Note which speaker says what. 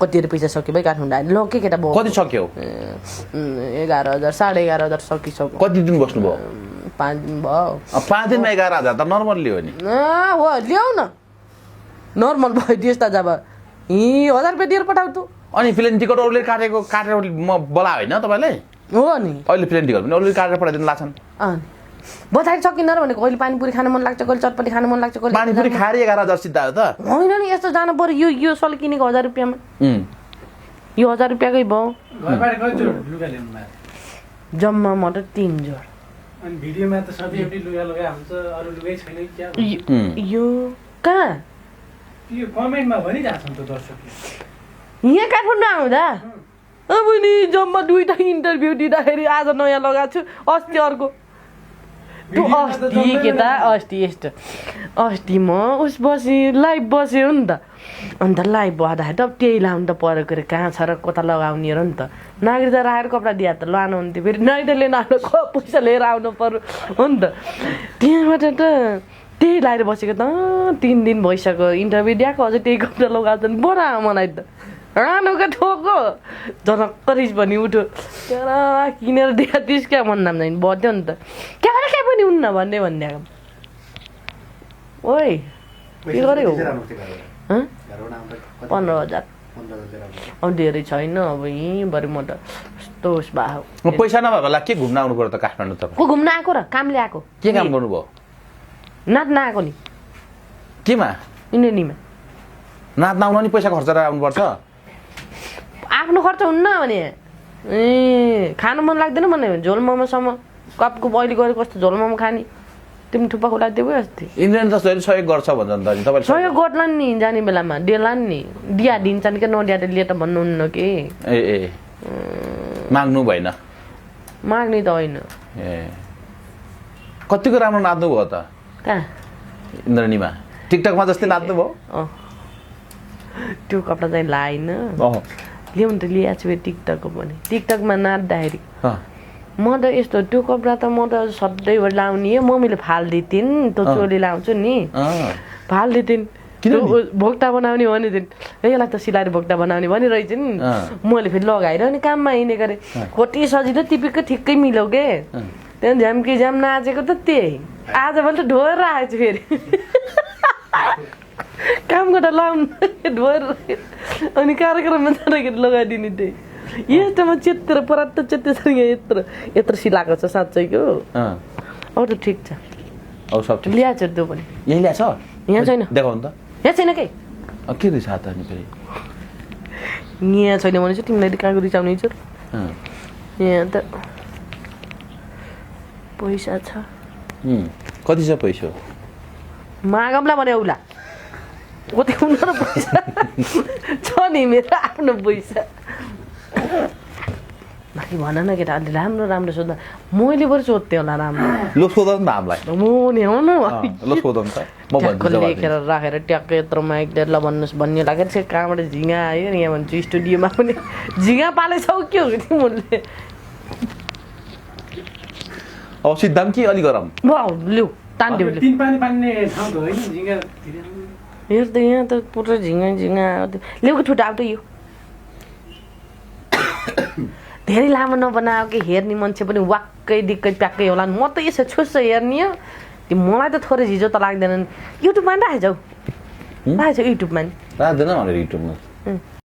Speaker 1: कति पैसा सक्यो भाइ काठमाडौँ आएर ल के केटा भयो
Speaker 2: कति सक्यो
Speaker 1: 11,000 11,500 सकिसक्यो
Speaker 2: कति दिन बस्नुभयो
Speaker 1: 5 दिन भयो
Speaker 2: 5 दिनमा 11,000 त नर्मल्ली हो नि
Speaker 1: हो ल्याउ न नर्मल भयो त्यस्ता जब 1,000 रुपियाँ दिएर पठाउ त
Speaker 2: अनि प्लेन टिकट अरूले काटेर म बोला होइन तपाईँले
Speaker 1: हो नि
Speaker 2: अहिले प्लेन टिकट पनि अरूले काटेर पठाइदिनु लाग्छन्
Speaker 1: बजाइ सकिन्न र भनेको कहिले पानीपुरी खान मन लाग्छ कहिले चटपटी खान मन लाग्छ कहिले
Speaker 2: पानीपुरी खाएर 11,000 सिधा हो त
Speaker 1: होइन नि यस्तो जानु पर्यो यो सल किनेको 1,000 रुपियाँमा यो 1,000 रुपियाँकै भयो जम्मा मात्र 3 जोड
Speaker 3: अनि भिडियोमा त सबै एउटै लुगा लगाए हुन्छ अरु लुगै छैन क्या
Speaker 1: यो कहाँ
Speaker 3: यो कमेन्टमा भनिरहेछ नि त दर्शकले
Speaker 1: यहाँ काठमाडौँ आउँदा अब नि जम्मा 2टा इन्टरभ्यू दिँदाखेरि आज नयाँ लगाएको छु अस्ति अर्को त्यो अस्ति केटा अस्ति म उस बसी लाइभ बस्यो नि त अन्त लाइभ बस्दाखेरि त त्यही लाउनु त परेको अरे कहाँ छ र कता लगाउने र नि त नागरिकता राखेर कपडा दिए त लानु हुन्थ्यो फेरि नागरिकताले नआउनु पैसा लिएर आउनु पर्यो हो नि त त्यहाँबाट त त्यही लगाएर बसेको त 3 दिन भइसक्यो इन्टरभ्यू दिएको अझै त्यही कपडा लगाएको त बडा मलाई त रानोको ठोको जनक्क रिस पनि उठ्यो तर किनेर दिएको तिस क्या मन नाम जाने बढ्यो नि त क्या पनि उन्न भन्ने भनिदिएको ओइ के गर्यो 15,000 अब धेरै छैन अब यहीँभरि म त यस्तो उस भयो
Speaker 2: पैसा नभएको होला के घुम्न आउनु पर्यो त काठमाडौँ त
Speaker 1: को घुम्न आएको र कामले आएको
Speaker 2: के काम गर्नुभयो
Speaker 1: नाच्न आएको नि
Speaker 2: केमा
Speaker 1: इन्डेनीमा
Speaker 2: नाच्न आउन नि पैसा खर्च गरेर आउनुपर्छ
Speaker 1: आफ्नो खर्च हुन्न भने खानु मन लाग्दैन भने झोल मोमोसम्म कपको अहिले गएर कस्तो झोल मोमो खाने तिमी थुप्पा खुला दियो अस्ति
Speaker 2: इन्डियन त जहिले सहयोग गर्छ भन्छ नि त नि तपाईले
Speaker 1: सहयोग गर्लान् नि जाने बेलामा देलान् नि दिया दिन्छन् के नदिया त लिए त भन्नुहुन्न के
Speaker 2: ए माग्नु भएन
Speaker 1: माग्ने त होइन
Speaker 2: ए कतिको राम्रो नाच्नु भयो त
Speaker 1: कहाँ
Speaker 2: इन्द्रणीमा टिकटकमा जस्तै नाच्नु भयो
Speaker 1: त्यो कपडा चाहिँ लाइन ल्याउनु त लिएको छु टिकटकको पनि टिकटकमा नाच्दाखेरि म त यस्तो त्यो कपडा त म त सधैँभरि लाउने मम्मीले फालिदिथिन् त्यो चोली लाउँछु नि फालिदिथिन् भोक्टा बनाउने भनिदिन् यसलाई त सिलाएर भोक्टा बनाउने भनिरहेछन् मैले फेरि लगाएर अनि काममा हिँडे गरेँ खोटी सजिलो टिपिकको ठिक्कै मिलाउ के त्यहाँ झ्याम्की झ्याम नाचेको त त्यही आज पनि त ढोर आएको छु फेरि काम गर्दा लाउनु ढोर अनि कार्यक्रममा जाँदाखेरि लगाइदिने त्यही यस्तोमा चेत्र परात्त चेत्तेसँग यत्रो सिलाएको छ साँच्चैको अरू त ठिक छ ल्याएको छ त्यो पनि
Speaker 2: यही ल्याछ
Speaker 1: यहाँ छैन
Speaker 2: देखाउनु त
Speaker 1: यहाँ छैन के
Speaker 2: के रहेछ त अनि फेरि
Speaker 1: यहाँ छैन भने चाहिँ तिमीलाई कहाँको रिचाउने छ यहाँ त पैसा छ
Speaker 2: कति छ पैसा
Speaker 1: मागमला भने औला कति उनीहरू पैसा छ नि मेरो आफ्नो पैसा बाँकी भन न केटा अलि राम्रो राम्रो सोध्दा मैले बरु सोध्थेँ होला राम्रो
Speaker 2: लो सोध नि त हामीलाई
Speaker 1: म नि हो न
Speaker 2: लो सोध नि त म भन्छु
Speaker 1: लेखेर राखेर ट्याक्कै यत्रो माइक लिएर ल भन्नुहोस् भन्ने लागेर चाहिँ कहाँबाट झिँगा आयो यहाँ भन्छु स्टुडियोमा पनि झिँगा पालेछौ के हो तिमीहरूले
Speaker 2: अब सिद्धाम कि अलि गरम
Speaker 1: लु तान्दियो
Speaker 3: तीन पानी पाल्ने ठाउँ त होइन झिँगा
Speaker 1: हेर त यहाँ त पुरा झिँगा ल्याउको ठुटा आउँछ यो धेरै लामो नबनायो कि हेर्ने मान्छे पनि वाक्कै दिक्कै प्याक्कै होला म त यसो छुस्छ हेर्ने हो त्यो मलाई त थोरै झिजो त लाग्दैन युट्युबमा पनि राखेछौ युट्युबमा नि
Speaker 2: राख्दैन भनेर युट्युबमा